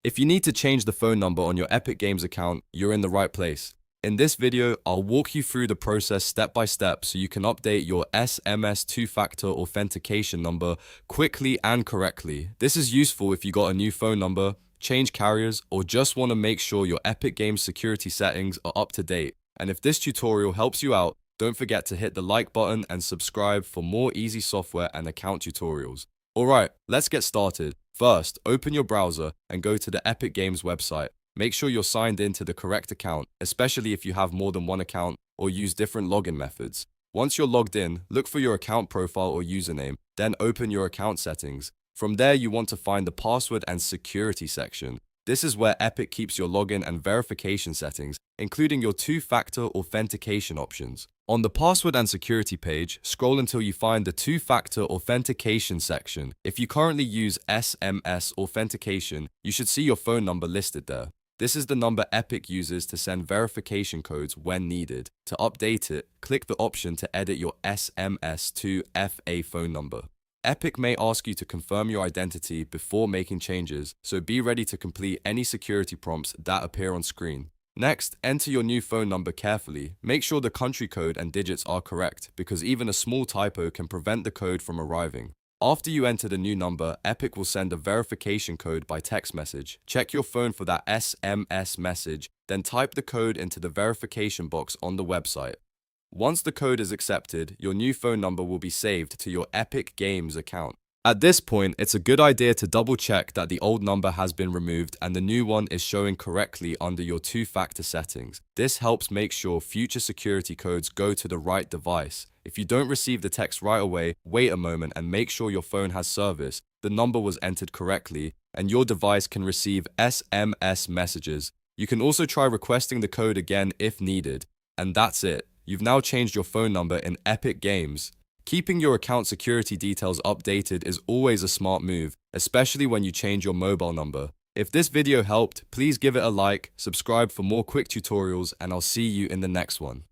If you need to change the phone number on your Epic Games account, you're in the right place. In this video, I'll walk you through the process step by step so you can update your SMS two-factor authentication number quickly and correctly. This is useful if you got a new phone number, change carriers, or just want to make sure your Epic Games security settings are up to date. And if this tutorial helps you out, don't forget to hit the like button and subscribe for more easy software and account tutorials. Alright, let's get started. First, open your browser and go to the Epic Games website. Make sure you're signed in to the correct account, especially if you have more than one account or use different login methods. Once you're logged in, look for your account profile or username, then open your account settings. From there, you want to find the password and security section. This is where Epic keeps your login and verification settings, including your two-factor authentication options. On the password and security page, scroll until you find the two-factor authentication section. If you currently use SMS authentication, you should see your phone number listed there. This is the number Epic uses to send verification codes when needed. To update it, click the option to edit your SMS to FA phone number. Epic may ask you to confirm your identity before making changes, so be ready to complete any security prompts that appear on screen. Next, enter your new phone number carefully. Make sure the country code and digits are correct, because even a small typo can prevent the code from arriving. After you enter the new number, Epic will send a verification code by text message. Check your phone for that SMS message, then type the code into the verification box on the website. Once the code is accepted, your new phone number will be saved to your Epic Games account. At this point, it's a good idea to double check that the old number has been removed and the new one is showing correctly under your two-factor settings. This helps make sure future security codes go to the right device. If you don't receive the text right away, wait a moment and make sure your phone has service, the number was entered correctly, and your device can receive SMS messages. You can also try requesting the code again if needed. And that's it. You've now changed your phone number in Epic Games. Keeping your account security details updated is always a smart move, especially when you change your mobile number. If this video helped, please give it a like, subscribe for more quick tutorials, and I'll see you in the next one.